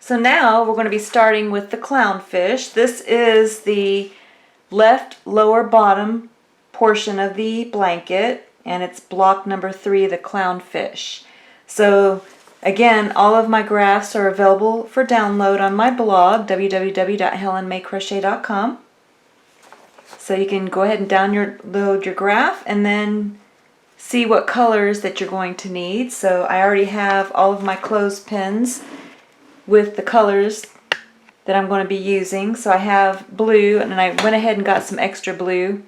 So now we're going to be starting with the clownfish. This is the left lower bottom portion of the blanket, and it's block number 3, the clownfish. So again, all of my graphs are available for download on my blog, www.helenmaycrochet.com. So you can go ahead and download your graph and then see what colors that you're going to need. So I already have all of my clothespins with the colors that I'm going to be using. So I have blue, and then I went ahead and got some extra blue.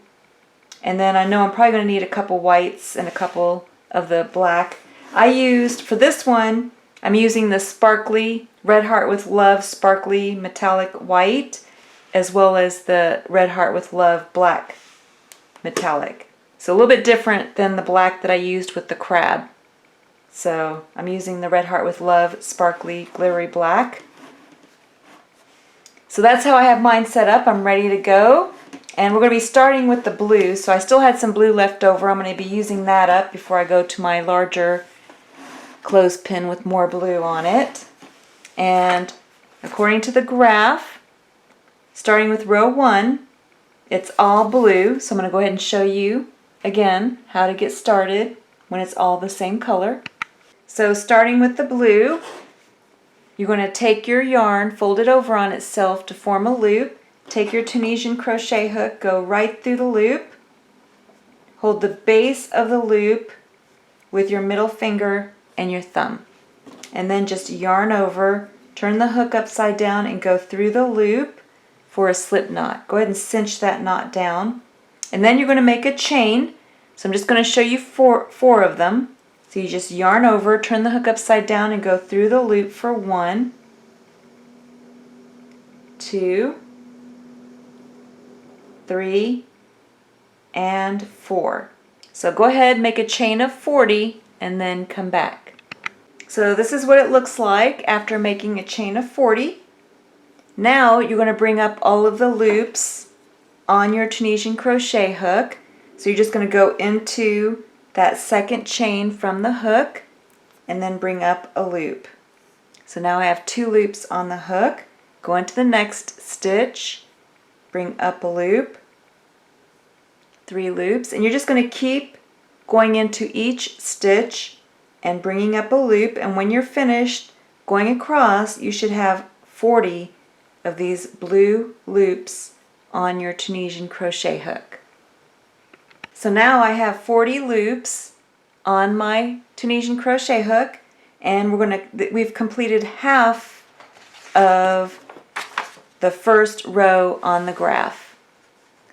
And then I know I'm probably going to need a couple whites and a couple of the black. I used, for this one, I'm using the sparkly Red Heart with Love sparkly metallic white, as well as the Red Heart with Love black metallic. So a little bit different than the black that I used with the crab. So I'm using the Red Heart with Love sparkly glittery black. So that's how I have mine set up. I'm ready to go. And we're going to be starting with the blue. So I still had some blue left over. I'm going to be using that up before I go to my larger clothespin with more blue on it. And according to the graph, starting with row 1, it's all blue. So I'm going to go ahead and show you again how to get started when it's all the same color. So starting with the blue, you're going to take your yarn, fold it over on itself to form a loop. Take your Tunisian crochet hook, go right through the loop. Hold the base of the loop with your middle finger and your thumb. And then just yarn over, turn the hook upside down and go through the loop for a slip knot. Go ahead and cinch that knot down. And then you're going to make a chain. So I'm just going to show you four of them. So you just yarn over, turn the hook upside down and go through the loop for 1, 2, 3, and 4. So go ahead, make a chain of 40 and then come back. So this is what it looks like after making a chain of 40. Now you're going to bring up all of the loops on your Tunisian crochet hook. So you're just going to go into that second chain from the hook and then bring up a loop. So now I have 2 loops on the hook. Go into the next stitch, bring up a loop, 3 loops, and you're just going to keep going into each stitch and bringing up a loop, and when you're finished going across, you should have 40 of these blue loops on your Tunisian crochet hook. So now I have 40 loops on my Tunisian crochet hook, and we've completed half of the first row on the graph.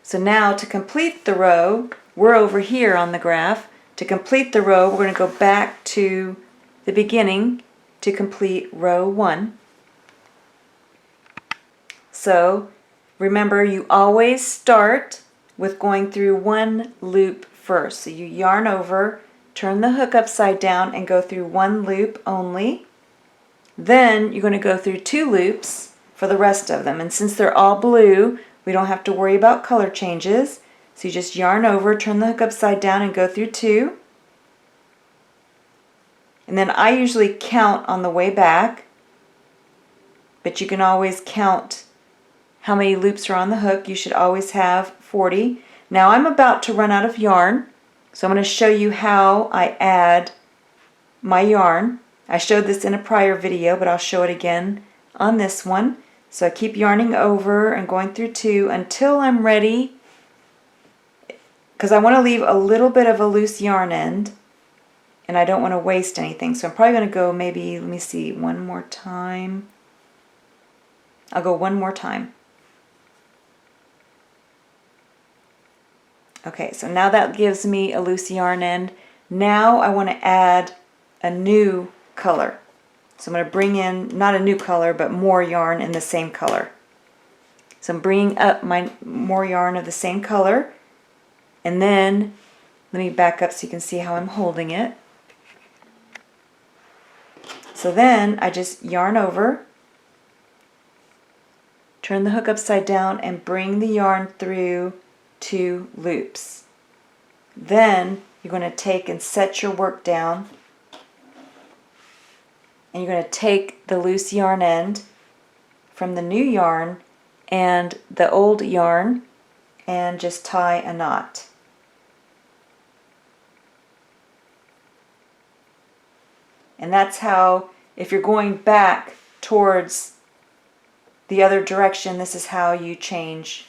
So now to complete the row, we're over here on the graph. To complete the row, we're going to go back to the beginning to complete row 1. So remember, you always start with going through 1 loop first. So you yarn over, turn the hook upside down and go through 1 loop only. Then you're going to go through 2 loops for the rest of them. And since they're all blue, we don't have to worry about color changes. So you just yarn over, turn the hook upside down and go through 2. And then I usually count on the way back, but you can always count how many loops are on the hook. You should always have 40. Now I'm about to run out of yarn, so I'm going to show you how I add my yarn. I showed this in a prior video, but I'll show it again on this one. So I keep yarning over and going through 2 until I'm ready, because I want to leave a little bit of a loose yarn end and I don't want to waste anything. So I'm probably going to go maybe, let me see, one more time. I'll go one more time. Okay, so now that gives me a loose yarn end. Now I want to add a new color. So I'm going to bring in, not a new color, but more yarn in the same color. So I'm bringing up my more yarn of the same color. And then, let me back up so you can see how I'm holding it. So then I just yarn over, turn the hook upside down and bring the yarn through 2 loops. Then you're going to take and set your work down, and you're going to take the loose yarn end from the new yarn and the old yarn and just tie a knot. And that's how, if you're going back towards the other direction, this is how you change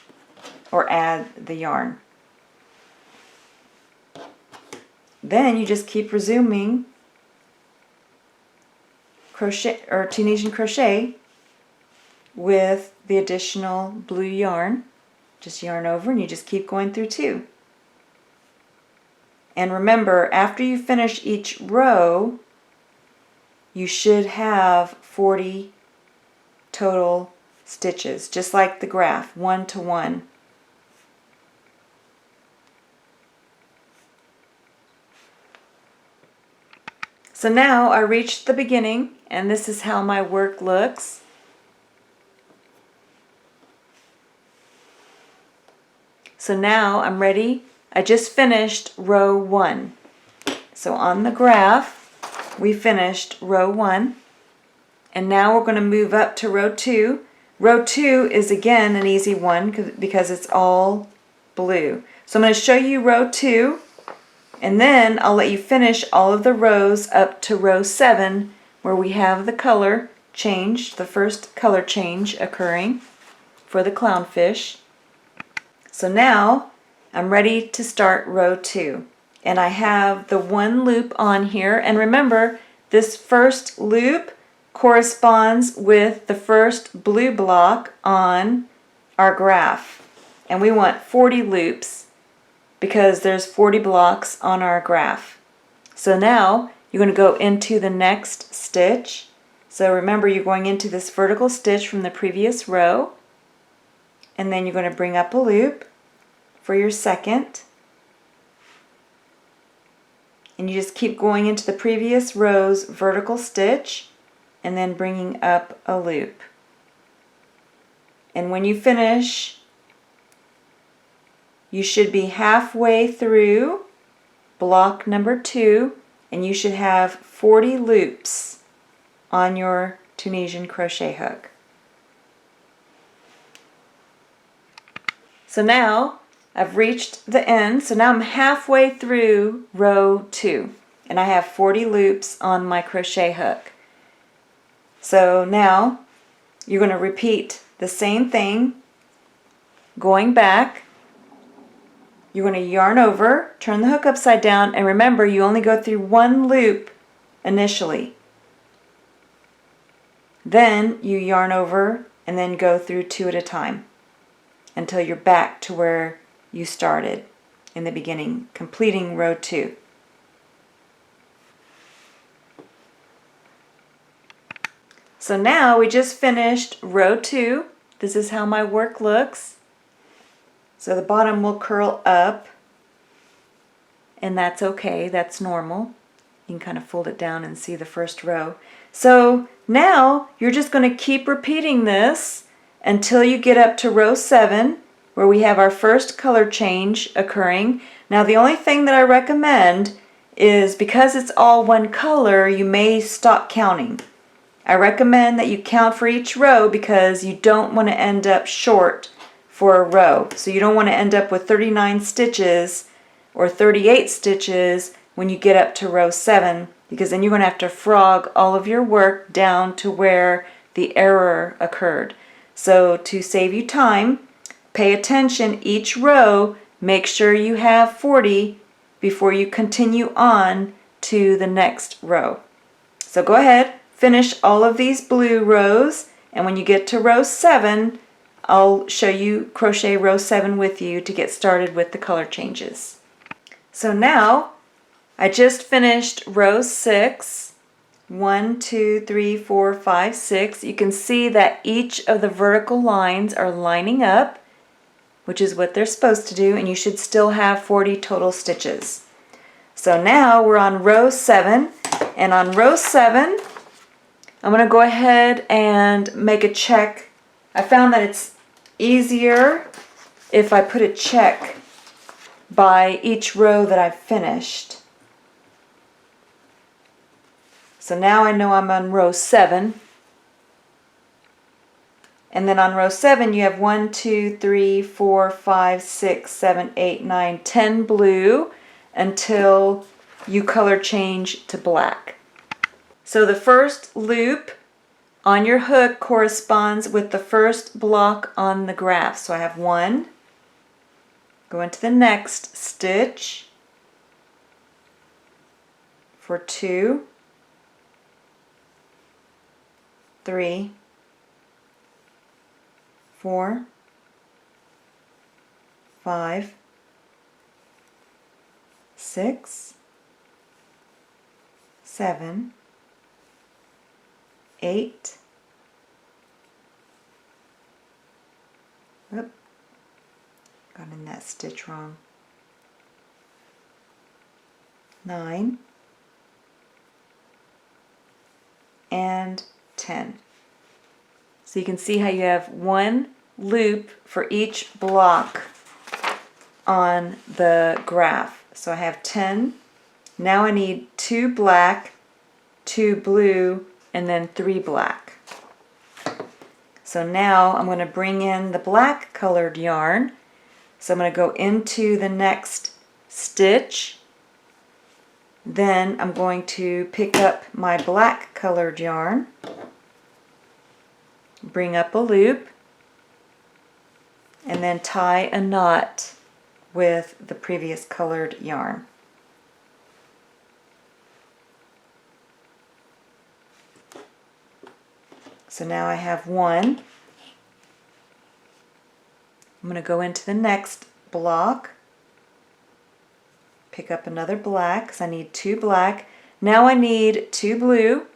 or add the yarn. Then you just keep resuming crochet or Tunisian crochet with the additional blue yarn. Just yarn over and you just keep going through 2. And remember, after you finish each row, you should have 40 total stitches, just like the graph, 1 to 1. So now I reached the beginning, and this is how my work looks. So now I'm ready. I just finished row 1. So on the graph, we finished row 1. And now we're going to move up to row 2. Row 2 is again an easy one because it's all blue. So I'm going to show you row 2, and then I'll let you finish all of the rows up to row 7 where we have the color change, the first color change occurring for the clownfish. So now I'm ready to start row 2. And I have the 1 loop on here, and remember, this first loop corresponds with the first blue block on our graph. And we want 40 loops because there's 40 blocks on our graph. So now you're going to go into the next stitch. So remember, you're going into this vertical stitch from the previous row, and then you're going to bring up a loop for your second, and you just keep going into the previous row's vertical stitch and then bringing up a loop. And when you finish, you should be halfway through block number 2, and you should have 40 loops on your Tunisian crochet hook. So now I've reached the end, so now I'm halfway through row 2, and I have 40 loops on my crochet hook. So now you're going to repeat the same thing, going back. You're going to yarn over, turn the hook upside down, and remember, you only go through 1 loop initially. Then you yarn over and then go through 2 at a time until you're back to where you started in the beginning, completing row 2. So now we just finished row 2. This is how my work looks. So the bottom will curl up, and that's okay, that's normal. You can kind of fold it down and see the first row. So now you're just going to keep repeating this until you get up to row 7, where we have our first color change occurring. Now the only thing that I recommend is, because it's all one color, you may stop counting. I recommend that you count for each row because you don't want to end up short for a row. So you don't want to end up with 39 stitches or 38 stitches when you get up to row 7, because then you're going to have to frog all of your work down to where the error occurred. So to save you time, pay attention each row, make sure you have 40 before you continue on to the next row. So go ahead, finish all of these blue rows, and when you get to row 7, I'll show you crochet row 7 with you to get started with the color changes. So now I just finished row 6. 1, 2, 3, 4, 5, 6. You can see that each of the vertical lines are lining up, which is what they're supposed to do, and you should still have 40 total stitches. So now we're on row 7, and on row 7 I'm going to go ahead and make a check. I found that it's easier if I put a check by each row that I've finished. So now I know I'm on row 7. And then on row 7 you have 1, 2, 3, 4, 5, 6, 7, 8, 9, 10 blue until you color change to black. So the first loop on your hook corresponds with the first block on the graph. So I have 1, go into the next stitch for 2, 3, 4, 5, 6, 7, 8, oop, got in that stitch wrong, 9, and 10. So you can see how you have one loop for each block on the graph. So I have 10. Now I need 2 black, 2 blue, and then 3 black. So now I'm going to bring in the black colored yarn. So I'm going to go into the next stitch. Then I'm going to pick up my black colored yarn, bring up a loop, and then tie a knot with the previous colored yarn. So now I have 1. I'm going to go into the next block, pick up another black because I need 2 black. Now I need 2 blue,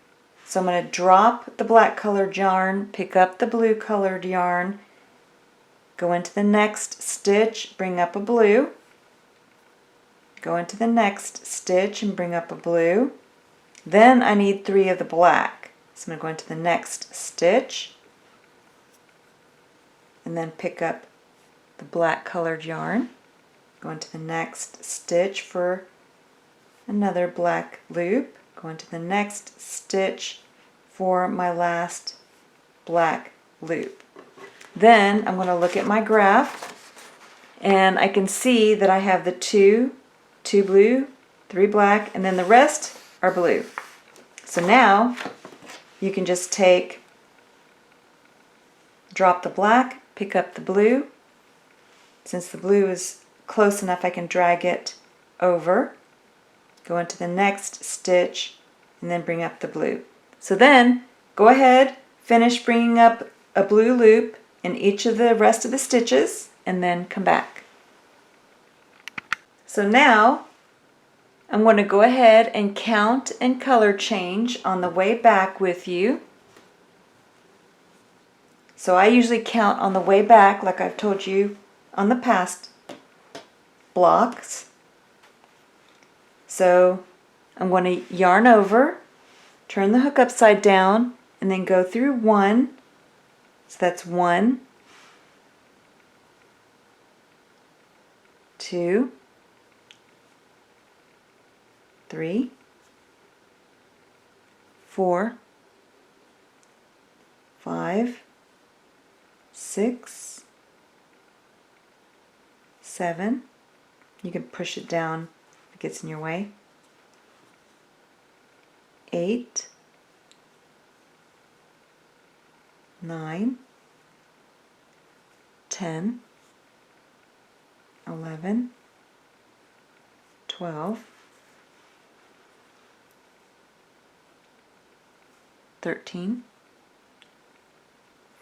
so I'm going to drop the black colored yarn, pick up the blue colored yarn, go into the next stitch, bring up a blue, go into the next stitch and bring up a blue. Then I need 3 of the black, so I'm going to go into the next stitch and then pick up the black colored yarn, go into the next stitch for another black loop, go into the next stitch for my last black loop. Then I'm going to look at my graph and I can see that I have the 2 blue, 3 black, and then the rest are blue. So now you can just drop the black, pick up the blue. Since the blue is close enough, I can drag it over, go into the next stitch, and then bring up the blue. So then go ahead, finish bringing up a blue loop in each of the rest of the stitches, and then come back. So now I'm going to go ahead and count and color change on the way back with you. So I usually count on the way back, like I've told you on the past blocks. So I'm going to yarn over, turn the hook upside down, and then go through 1. So that's 1, 2, 3, 4, 5, 6, 7. You can push it down if it gets in your way. 8, 9, 10, 11, 12, 13,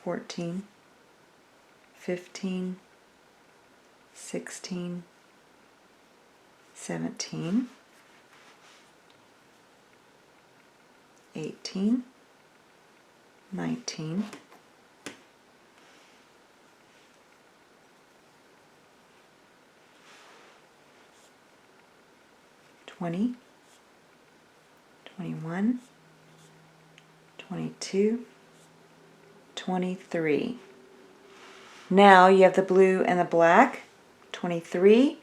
14, 15, 16, 17, 18, 19, 20, 21, 22, 23. Now you have the blue and the black. 23,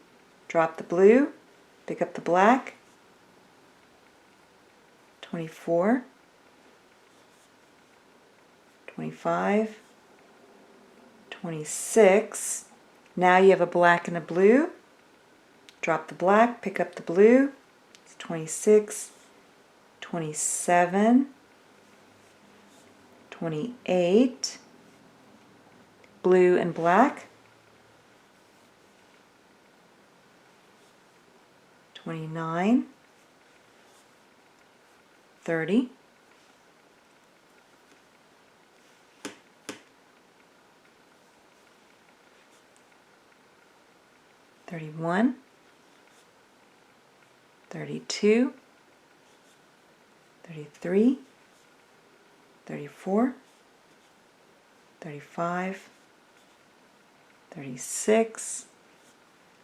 drop the blue, pick up the black. 24, 25, 26. Now you have a black and a blue. Drop the black, pick up the blue. It's 26, 27, 28, blue and black, 29, 30, 31, 32, 33, 34, 35, 36,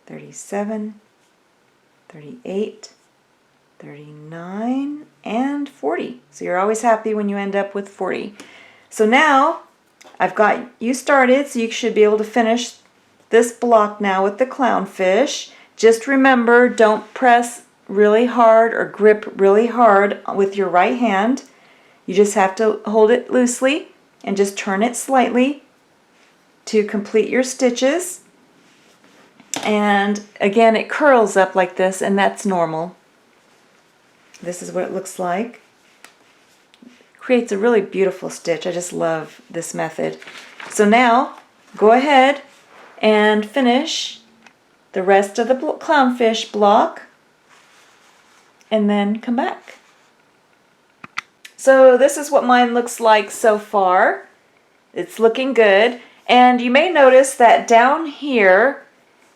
37, 38, 39, and 40. So you're always happy when you end up with 40. So now I've got you started, so you should be able to finish this block now with the clownfish. Just remember, don't press really hard or grip really hard with your right hand. You just have to hold it loosely and just turn it slightly to complete your stitches. And again, it curls up like this, and that's normal. This is what it looks like. Creates a really beautiful stitch. I just love this method. So now go ahead and finish the rest of the clownfish block and then come back. So this is what mine looks like so far. It's looking good. And you may notice that down here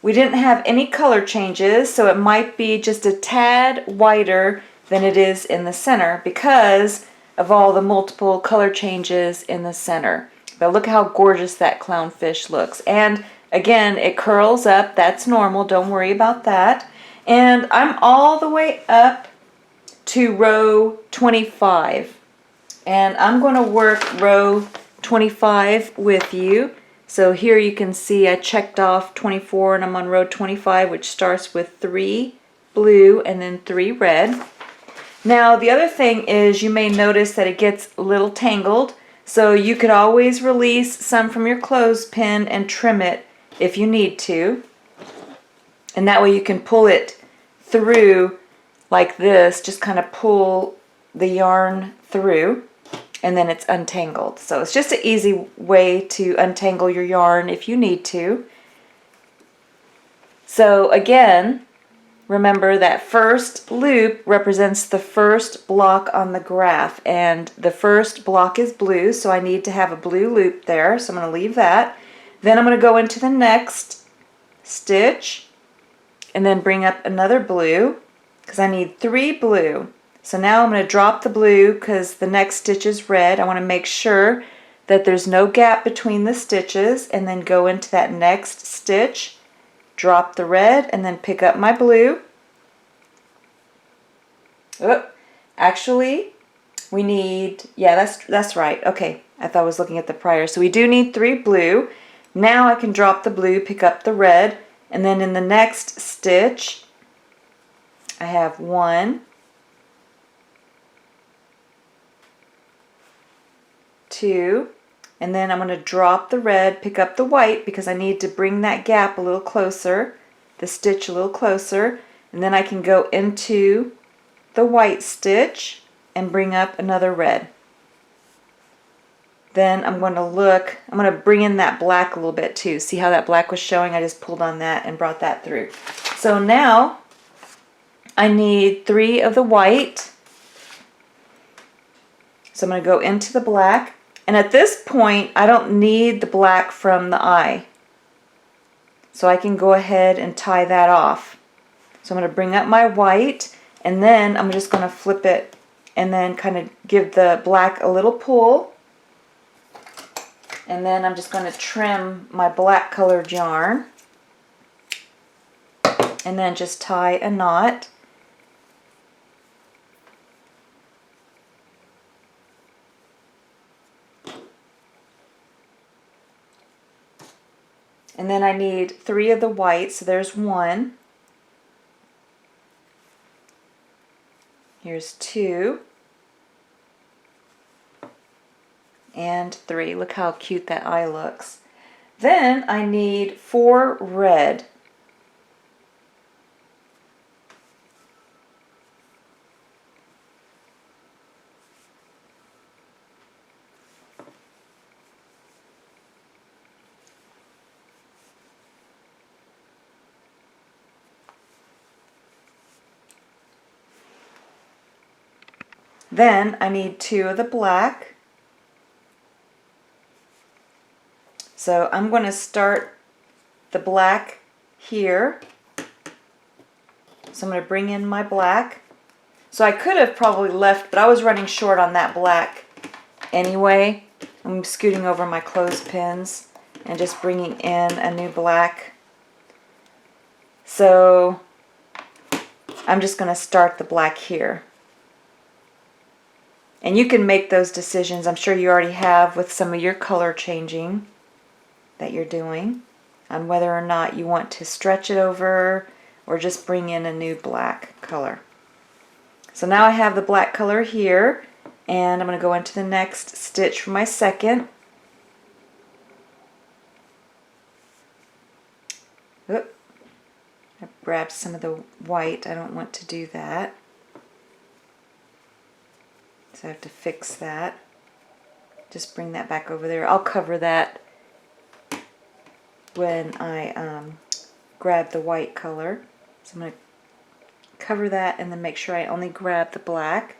we didn't have any color changes, so it might be just a tad whiter than it is in the center because of all the multiple color changes in the center. But look how gorgeous that clownfish looks. And again, it curls up. That's normal. Don't worry about that. And I'm all the way up to row 25. And I'm going to work row 25 with you. So here you can see I checked off 24 and I'm on row 25, which starts with 3 blue and then 3 red. Now the other thing is you may notice that it gets a little tangled. So you could always release some from your clothespin and trim it if you need to. And that way you can pull it through like this, just kind of pull the yarn through and then it's untangled. So it's just an easy way to untangle your yarn if you need to. So again, remember that first loop represents the first block on the graph, and the first block is blue, so I need to have a blue loop there, so I'm going to leave that. Then I'm going to go into the next stitch and then bring up another blue because I need 3 blue. So now I'm going to drop the blue because the next stitch is red. I want to make sure that there's no gap between the stitches, and then go into that next stitch, drop the red, and then pick up my blue. Oh, actually, we need, yeah, that's right. Okay, I thought I was looking at the prior. So we do need 3 blue. Now I can drop the blue, pick up the red, and then in the next stitch, I have 1, 2, and then I'm going to drop the red, pick up the white because I need to bring that gap a little closer, the stitch a little closer, and then I can go into the white stitch and bring up another red. Then I'm going to bring in that black a little bit too. See how that black was showing? I just pulled on that and brought that through. So now I need 3 of the white. So I'm going to go into the black. And at this point, I don't need the black from the eye. So I can go ahead and tie that off. So I'm going to bring up my white, and then I'm just going to flip it and then kind of give the black a little pull. And then I'm just going to trim my black colored yarn and then just tie a knot. And then I need 3 of the white, so there's 1. Here's 2. And 3. Look how cute that eye looks. Then I need 4 red. Then I need 2 of the black. So I'm going to start the black here. So I'm going to bring in my black. So I could have probably left, but I was running short on that black anyway. I'm scooting over my clothespins and just bringing in a new black. So I'm just going to start the black here. And you can make those decisions, I'm sure you already have, with some of your color changing that you're doing, on whether or not you want to stretch it over or just bring in a new black color. So now I have the black color here, and I'm going to go into the next stitch for my second. Oop. I grabbed some of the white. I don't want to do that. So I have to fix that. Just bring that back over there. I'll cover that when I grab the white color. So I'm going to cover that and then make sure I only grab the black.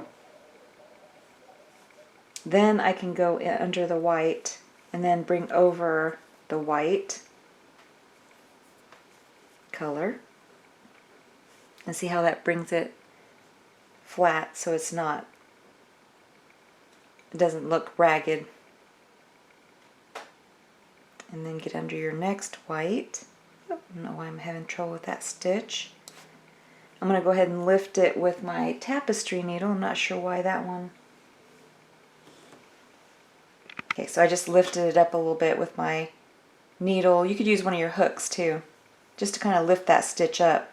Then I can go in under the white and then bring over the white color. And see how that brings it flat so it's not, it doesn't look ragged. And then get under your next white. I don't know why I'm having trouble with that stitch. I'm going to go ahead and lift it with my tapestry needle. I'm not sure why that one. Okay, so I just lifted it up a little bit with my needle. You could use one of your hooks too, just to kind of lift that stitch up.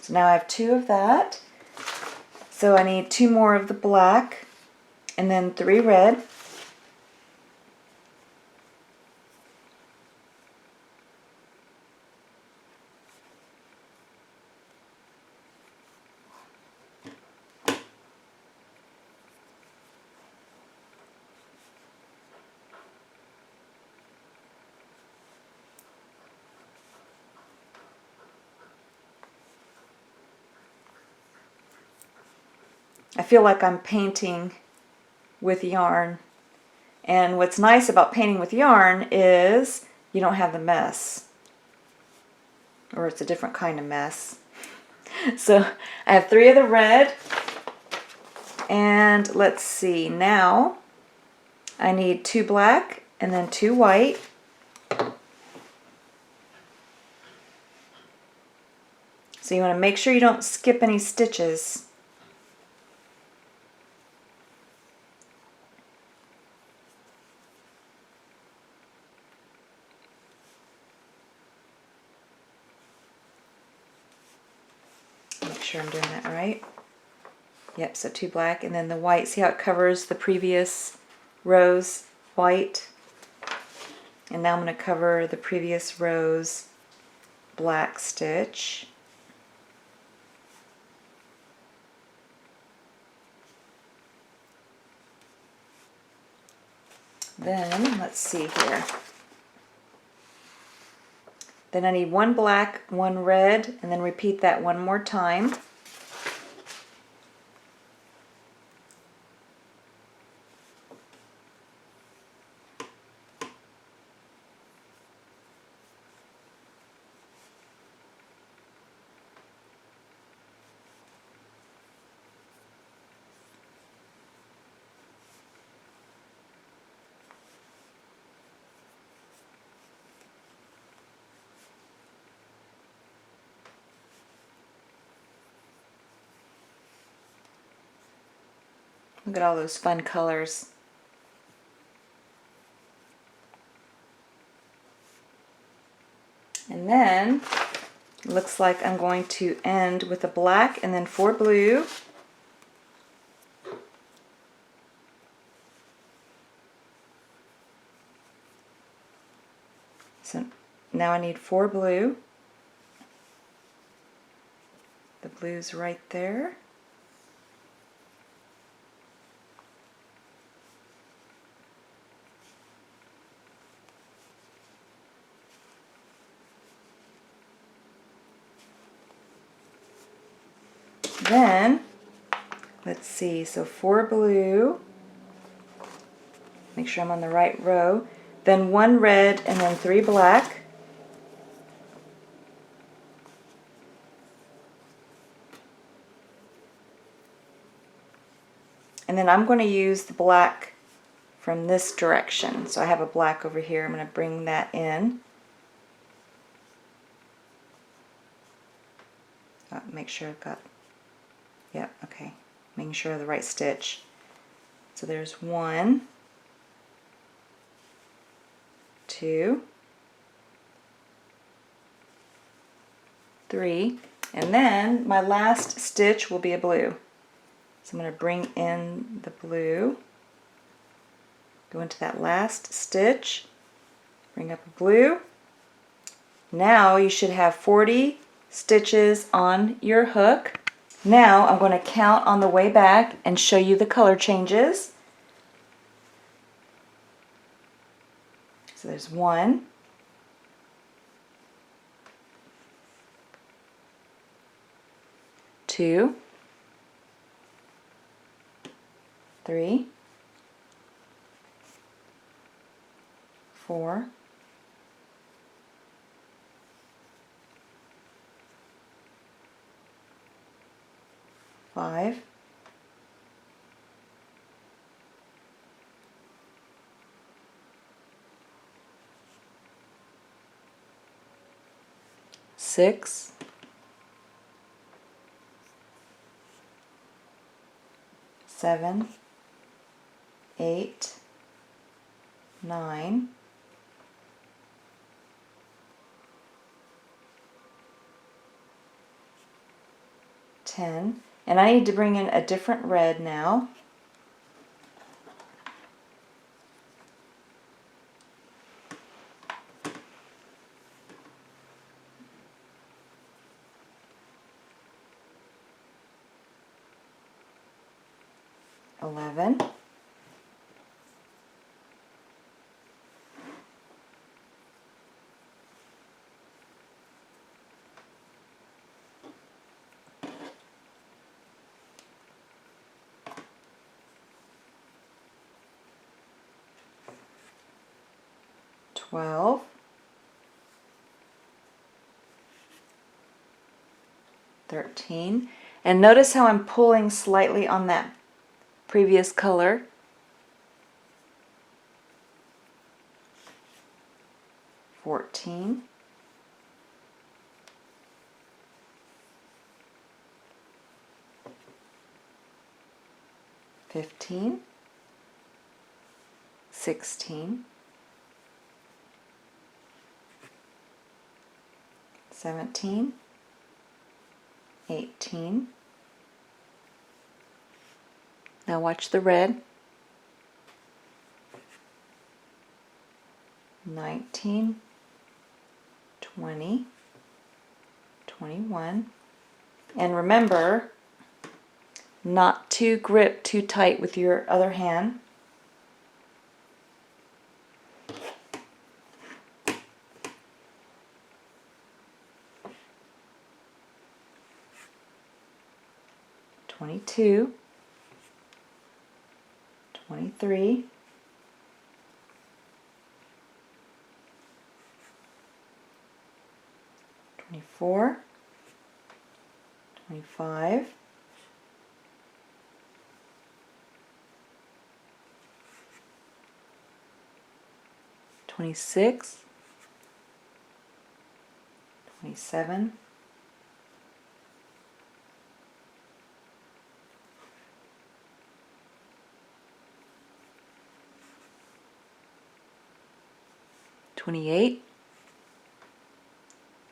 So now I have 2 of that. So I need 2 more of the black and then 3 red. I feel like I'm painting with yarn. And what's nice about painting with yarn is you don't have the mess. Or it's a different kind of mess. So I have 3 of the red. And let's see, now I need 2 black and then 2 white. So you want to make sure you don't skip any stitches. Make sure I'm doing that right. Yep, so 2 black and then the white. See how it covers the previous row's white? And now I'm going to cover the previous row's black stitch. Then, let's see here. Then I need 1 black, 1 red, and then repeat that 1 more time. Look at all those fun colors. And then it looks like I'm going to end with a black and then 4 blue. So now I need 4 blue. The blue's right there. Then, let's see, so 4 blue, make sure I'm on the right row, then 1 red and then 3 black. And then I'm going to use the black from this direction. So I have a black over here, I'm going to bring that in. Make sure I've got, yep, okay, making sure I have the right stitch. So there's 1, 2, 3, and then my last stitch will be a blue. So I'm going to bring in the blue, go into that last stitch, bring up a blue. Now you should have 40 stitches on your hook. Now I'm going to count on the way back and show you the color changes. So there's 1, 2, 3, 4, 5, 6, 7, 8, 9, 10, and I need to bring in a different red now. $11, 12, 13, and notice how I'm pulling slightly on that previous color. 14, 15, 16, 17, 18. Now watch the red. 19, 20, 21. And remember not to grip too tight with your other hand. 22, 23, 24, 25, 26, 27, 28,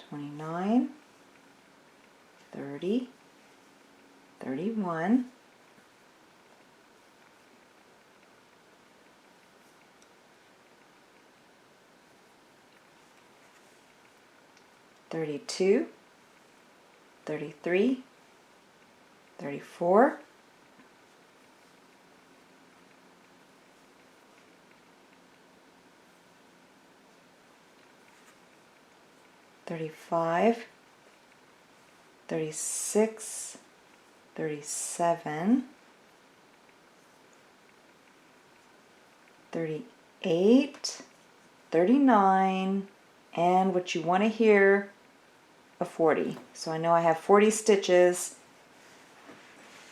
29, 30, 31, 32, 32, 33, 34, 35, 36, 37, 38, 39, and what you want to hear, a 40. So I know I have 40 stitches,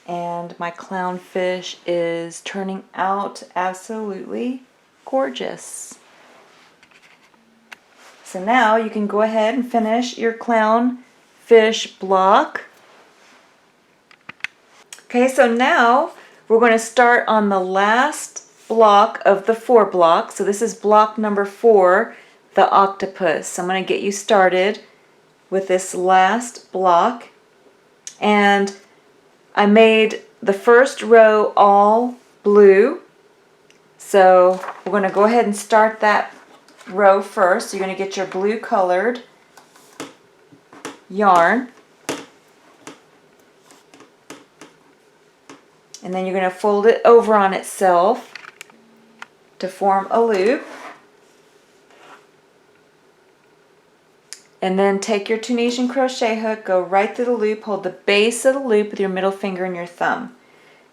and my clownfish is turning out absolutely gorgeous. So now you can go ahead and finish your clownfish block. Okay, so now we're going to start on the last block of the 4 blocks. So this is block number 4, the octopus. I'm going to get you started with this last block. And I made the first row all blue. So we're going to go ahead and start that row first. So you're going to get your blue colored yarn. And then you're going to fold it over on itself to form a loop. And then take your Tunisian crochet hook, go right through the loop, hold the base of the loop with your middle finger and your thumb.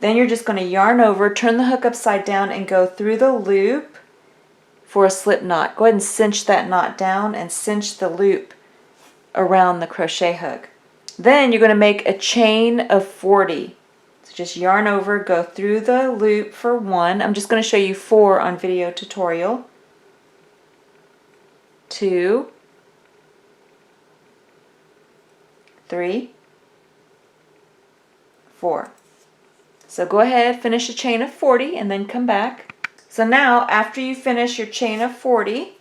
Then you're just going to yarn over, turn the hook upside down, and go through the loop for a slip knot. Go ahead and cinch that knot down and cinch the loop around the crochet hook. Then you're going to make a chain of 40. So just yarn over, go through the loop for 1. I'm just going to show you 4 on video tutorial. 2, 3, 4. So go ahead, finish a chain of 40 and then come back. So now after you finish your chain of 40,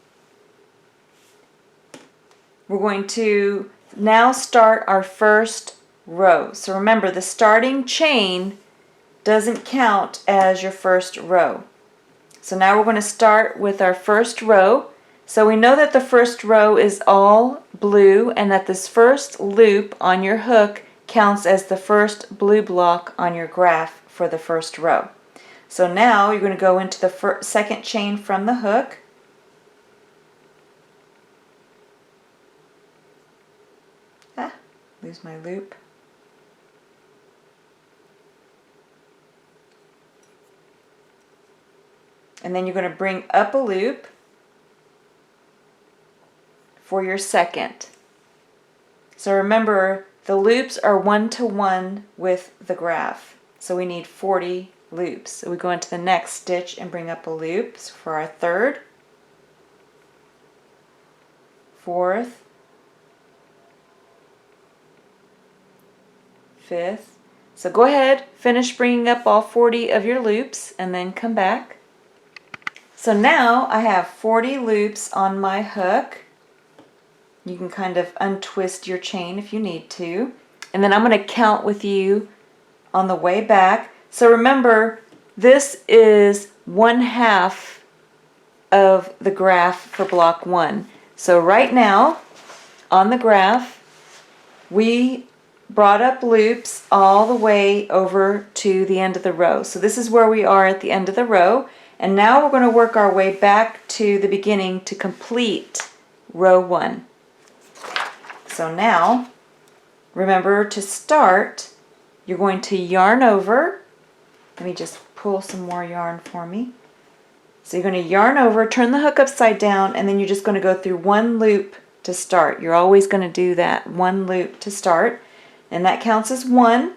we're going to now start our first row. So remember, the starting chain doesn't count as your first row. So now we're going to start with our first row. So we know that the first row is all blue and that this first loop on your hook counts as the first blue block on your graph for the first row. So now you're going to go into the second chain from the hook. Lose my loop. And then you're going to bring up a loop for your second. So remember, the loops are 1-to-1 with the graph. So we need 40 loops. So we go into the next stitch and bring up a loop for our third, fourth, fifth. So go ahead, finish bringing up all 40 of your loops and then come back. So now I have 40 loops on my hook. You can kind of untwist your chain if you need to. And then I'm going to count with you on the way back. So remember, this is 1/2 of the graph for block 1. So right now on the graph, we brought up loops all the way over to the end of the row. So this is where we are at the end of the row. And now we're going to work our way back to the beginning to complete row 1. So now, remember to start, you're going to yarn over. Let me just pull some more yarn for me. So you're going to yarn over, turn the hook upside down, and then you're just going to go through 1 loop to start. You're always going to do that, 1 loop to start. And that counts as 1.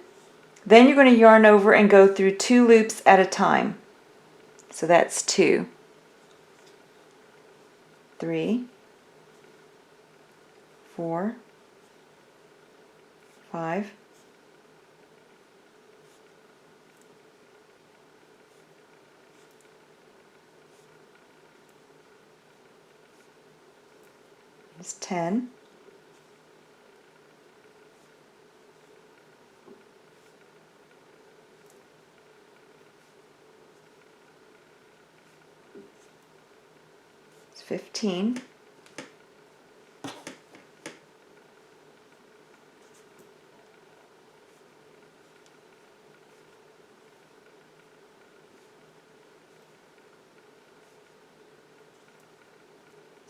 Then you're going to yarn over and go through 2 loops at a time. So that's 2, 3, 4, 5, 10, 15,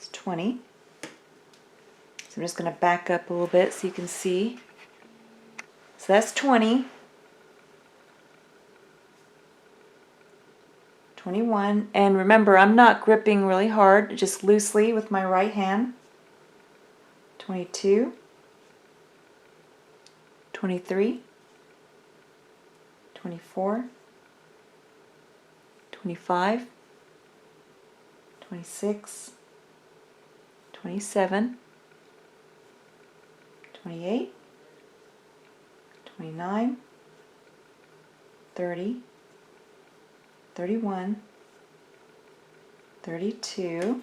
It's 20. So I'm just going to back up a little bit so you can see. So that's 20. 21. And remember, I'm not gripping really hard, just loosely with my right hand. 22. 23. 24. 25. 26. 27. 28. 29. 30. 31, 32,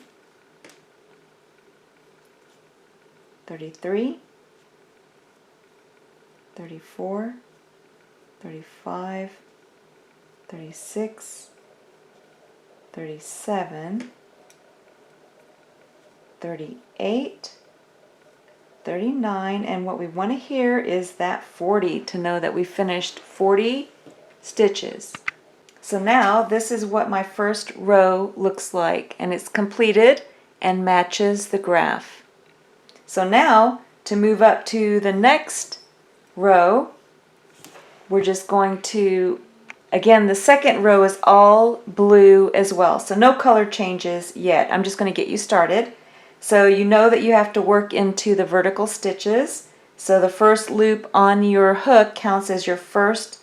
33, 34, 35, 36, 37, 38, 39, and what we want to hear is that 40 to know that we finished 40 stitches. So now this is what my first row looks like, and it's completed and matches the graph. So now to move up to the next row, we're just going to, again, the second row is all blue as well, so no color changes yet. I'm just going to get you started. So you know that you have to work into the vertical stitches. So the first loop on your hook counts as your first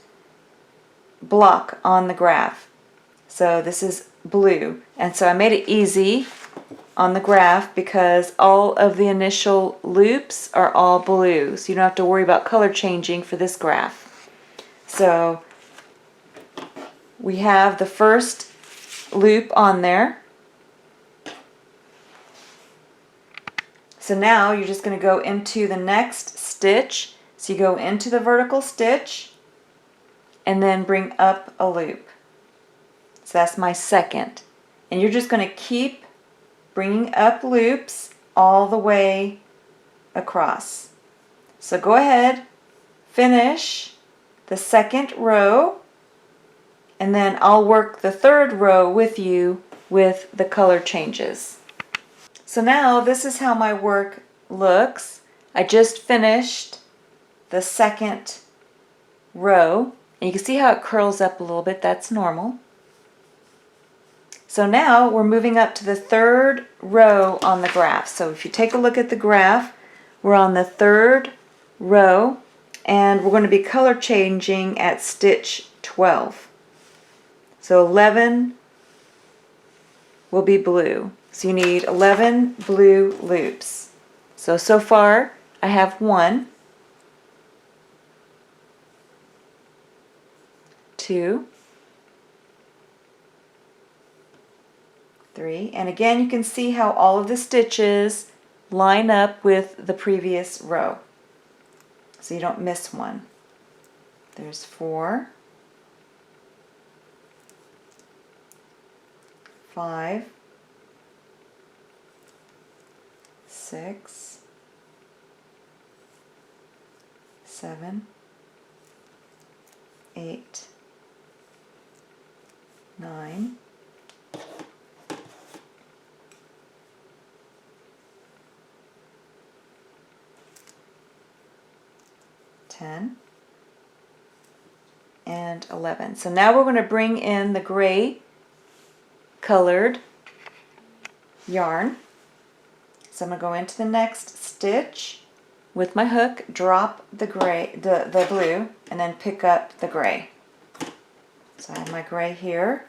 block on the graph. So this is blue, and so I made it easy on the graph because all of the initial loops are all blue, so you don't have to worry about color changing for this graph. So we have the first loop on there. So now you're just going to go into the next stitch. So you go into the vertical stitch and then bring up a loop. So that's my second. And you're just going to keep bringing up loops all the way across. So go ahead, finish the second row, and then I'll work the third row with you with the color changes. So now this is how my work looks. I just finished the second row. And you can see how it curls up a little bit. That's normal. So now we're moving up to the third row on the graph. So if you take a look at the graph, we're on the third row, and we're going to be color changing at stitch 12. So 11 will be blue. So you need 11 blue loops. So far I have 1, 2, 3, and again you can see how all of the stitches line up with the previous row, so you don't miss one. There's 4, 5, 6, 7, 8, 9, 10, and 11. So now we're going to bring in the gray colored yarn. So I'm going to go into the next stitch with my hook, drop the gray, the blue, and then pick up the gray. So I have my gray here.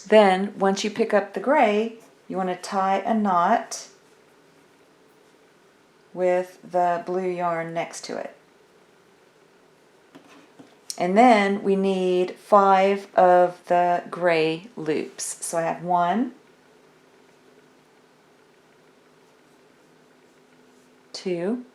Then, once you pick up the gray, you want to tie a knot with the blue yarn next to it. And then we need 5 of the gray loops. So I have 1, 2,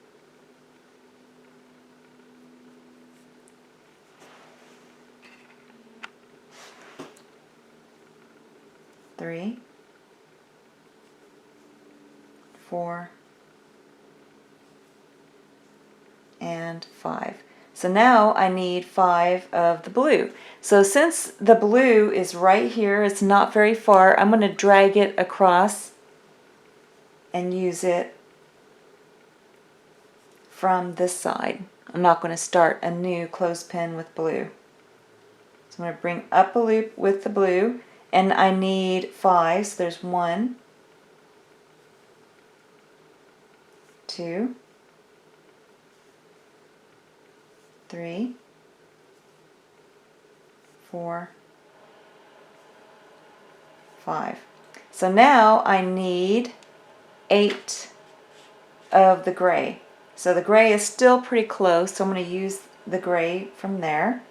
3, 4, and 5. So now I need 5 of the blue. So since the blue is right here, it's not very far, I'm going to drag it across and use it from this side. I'm not going to start a new clothespin with blue. So I'm going to bring up a loop with the blue, and I need 5. So there's 1, 2, 3, 4, 5. So now I need 8 of the gray. So the gray is still pretty close, so I'm going to use the gray from there.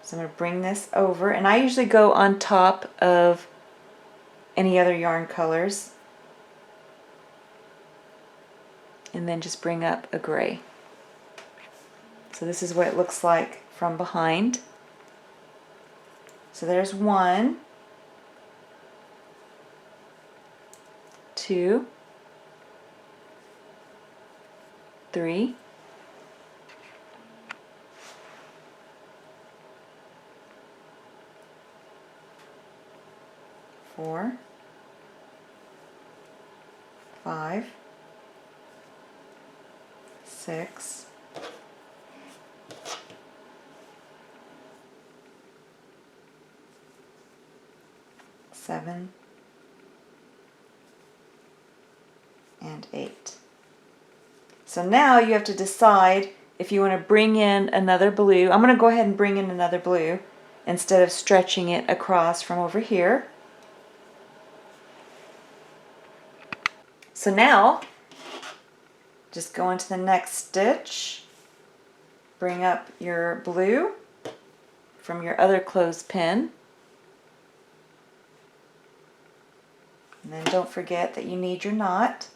So I'm going to bring this over, and I usually go on top of any other yarn colors, and then just bring up a gray. So this is what it looks like from behind. So there's 1, 2, 3, 4, 5, 6, 7, and 8. So now you have to decide if you want to bring in another blue. I'm going to go ahead and bring in another blue instead of stretching it across from over here. So now, just go into the next stitch, bring up your blue from your other clothespin, and then don't forget that you need your knot.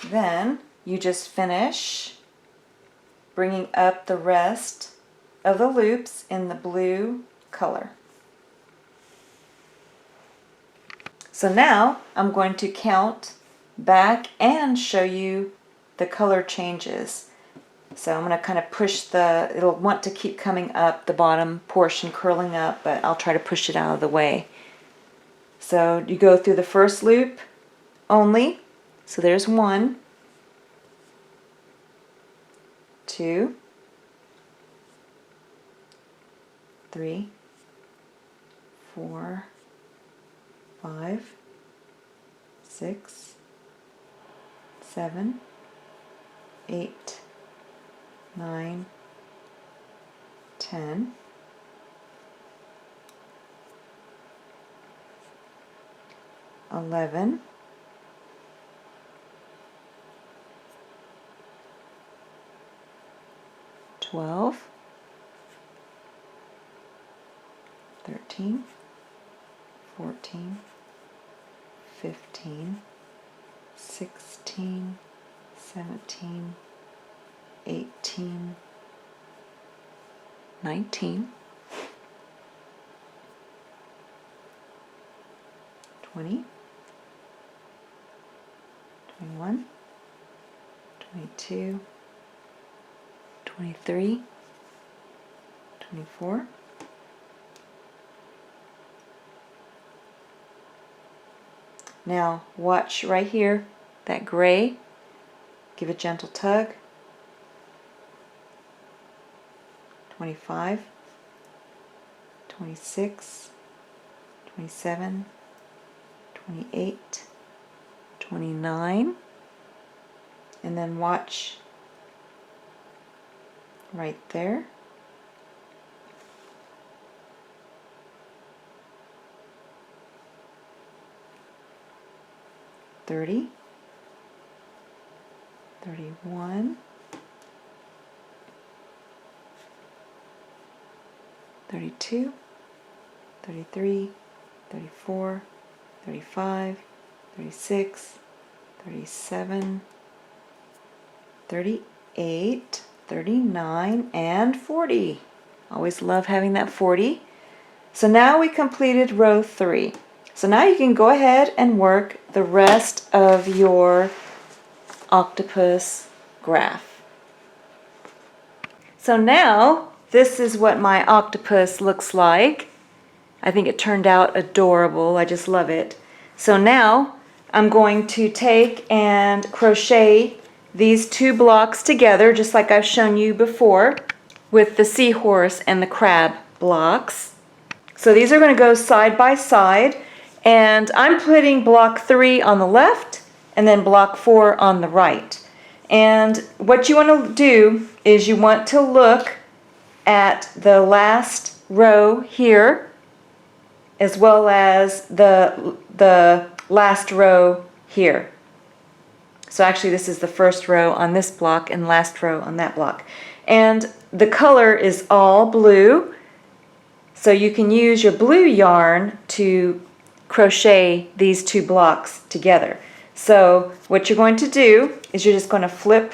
Then you just finish bringing up the rest of the loops in the blue color. So now I'm going to count back and show you the color changes. So I'm going to kind of push it'll want to keep coming up, the bottom portion curling up, but I'll try to push it out of the way. So you go through the first loop only. So there's 1, 2, 3, 4, 5, 6, 7, 8, 9, 10, 11, 12, 13, 14, 15, 16, 17, 18, 19, 20, 21, 22, 23, 24, 'Now watch right here, that gray, give a gentle tug. 25, 26, 27, 28, 29, and then watch right there. 30, 31, 32, 33, 34, 35, 36, 37, 38, 39, and 40. Always love having that 40. So now we completed row 3. So now you can go ahead and work the rest of your octopus graph. So now this is what my octopus looks like. I think it turned out adorable. I just love it. So now I'm going to take and crochet these two blocks together, just like I've shown you before, with the seahorse and the crab blocks. So these are going to go side by side, and I'm putting block 3 on the left and then block 4 on the right. And what you want to do is you want to look at the last row here as well as the last row here. So actually this is the first row on this block and last row on that block. And the color is all blue, so you can use your blue yarn to crochet these two blocks together. So what you're going to do is you're just going to flip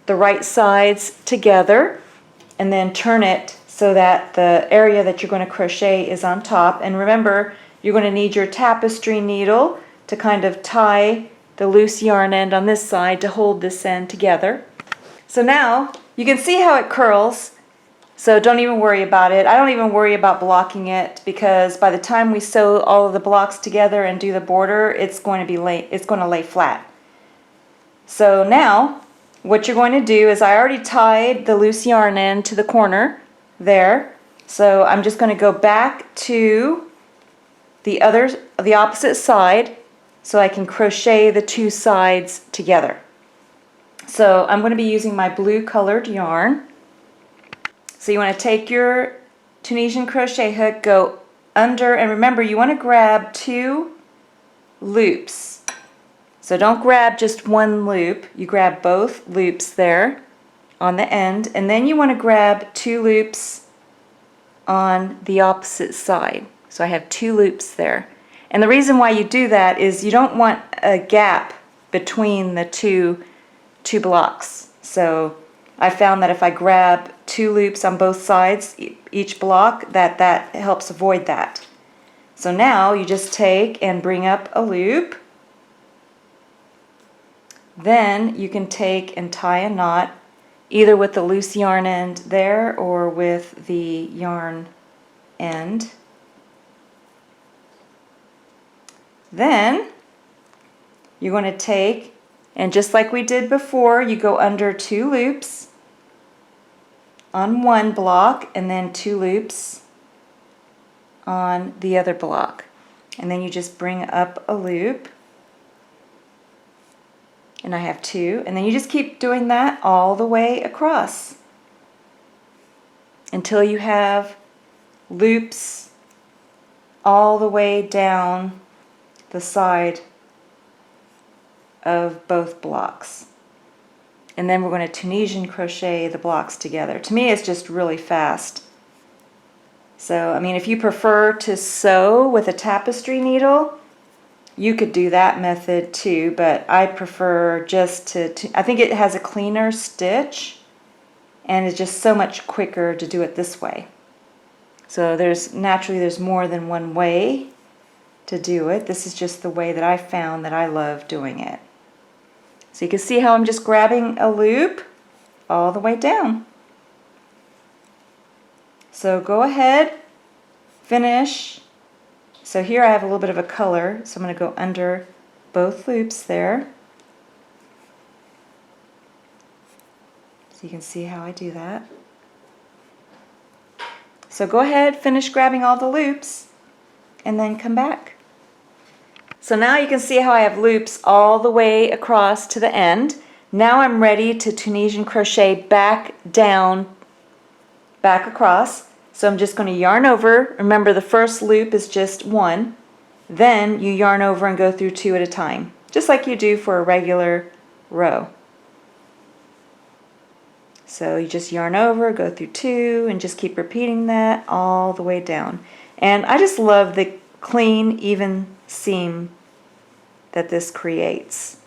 the right sides together and then turn it so that the area that you're going to crochet is on top. And remember, you're going to need your tapestry needle to kind of tie the loose yarn end on this side to hold this end together. So now you can see how it curls, so don't even worry about it. I don't even worry about blocking it, because by the time we sew all of the blocks together and do the border, it's going to lay flat. So now what you're going to do is, I already tied the loose yarn end to the corner there, so I'm just going to go back to the opposite side so I can crochet the two sides together. So I'm going to be using my blue colored yarn. So you want to take your Tunisian crochet hook, go under, and remember you want to grab 2 loops. So don't grab just one loop, you grab both loops there on the end, and then you want to grab 2 loops on the opposite side. So I have 2 loops there. And the reason why you do that is you don't want a gap between the two blocks. So I found that if I grab 2 loops on both sides each block, that helps avoid that. So now you just take and bring up a loop. Then you can take and tie a knot either with the loose yarn end there or with the yarn end. Then you're going to take, and just like we did before, you go under 2 loops on one block and then 2 loops on the other block. And then you just bring up a loop, and I have 2, and then you just keep doing that all the way across until you have loops all the way down the side of both blocks. And then we're going to Tunisian crochet the blocks together. To me, it's just really fast. So, I mean, if you prefer to sew with a tapestry needle, you could do that method too, but I prefer just to I think it has a cleaner stitch, and it's just so much quicker to do it this way. So there's more than one way to do it. This is just the way that I found that I love doing it. So you can see how I'm just grabbing a loop all the way down. So go ahead, finish. So here I have a little bit of a color, so I'm going to go under both loops there. So you can see how I do that. So go ahead, finish grabbing all the loops, and then come back. So now you can see how I have loops all the way across to the end. Now I'm ready to Tunisian crochet back down, back across. So I'm just going to yarn over. Remember, the first loop is just 1. Then you yarn over and go through 2 at a time, just like you do for a regular row. So you just yarn over, go through 2, and just keep repeating that all the way down. And I just love the clean, even seam that this creates.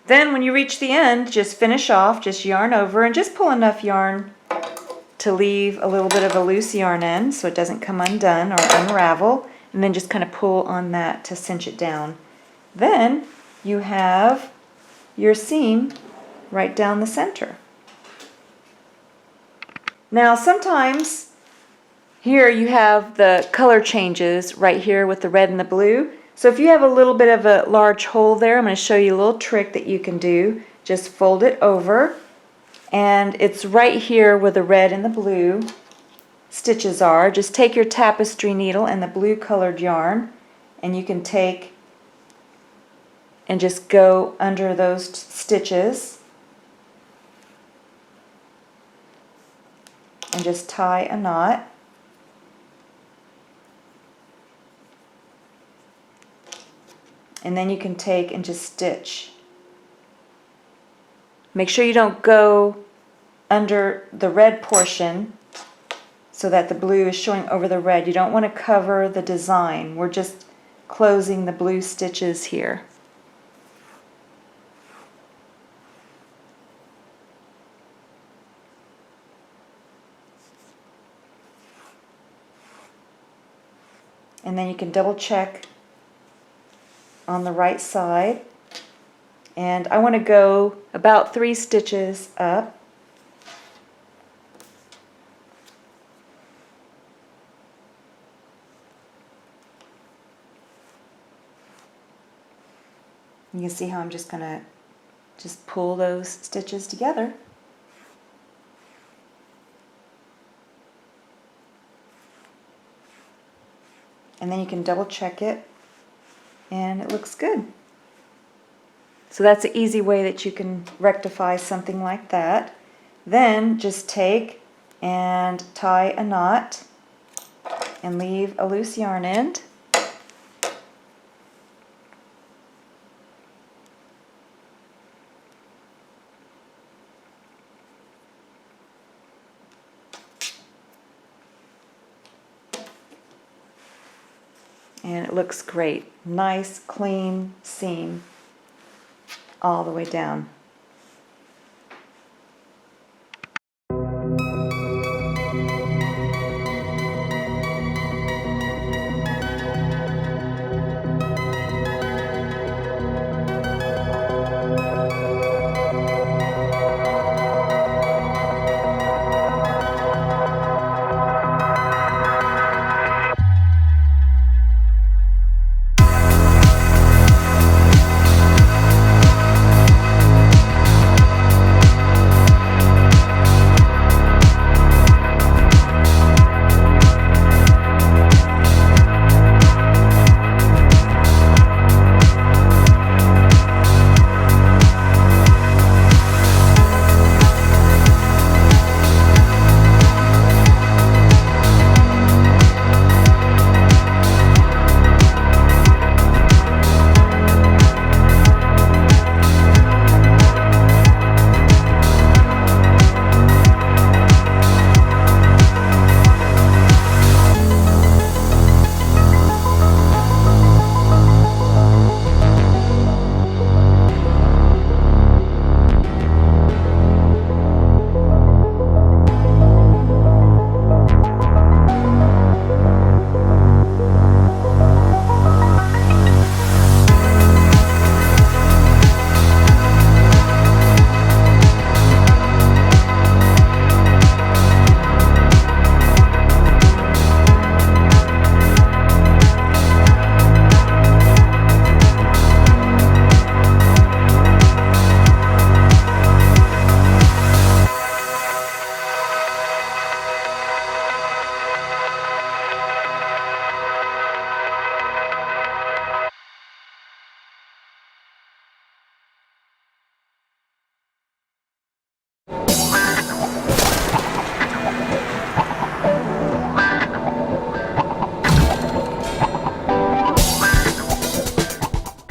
Then when you reach the end, just finish off, just yarn over, and just pull enough yarn to leave a little bit of a loose yarn end so it doesn't come undone or unravel, and then just kind of pull on that to cinch it down. Then you have your seam right down the center. Now sometimes here you have the color changes right here with the red and the blue. So if you have a little bit of a large hole there, I'm going to show you a little trick that you can do. Just fold it over, and it's right here where the red and the blue stitches are. Just take your tapestry needle and the blue colored yarn, and you can take and just go under those stitches and just tie a knot. And then you can take and just stitch. Make sure you don't go under the red portion so that the blue is showing over the red. You don't want to cover the design. We're just closing the blue stitches here. And then you can double check on the right side, and I want to go about 3 stitches up. You can see how I'm just going to just pull those stitches together. And then you can double check it, and it looks good. So that's an easy way that you can rectify something like that. Then just take and tie a knot and leave a loose yarn end. And it looks great. Nice, clean seam all the way down.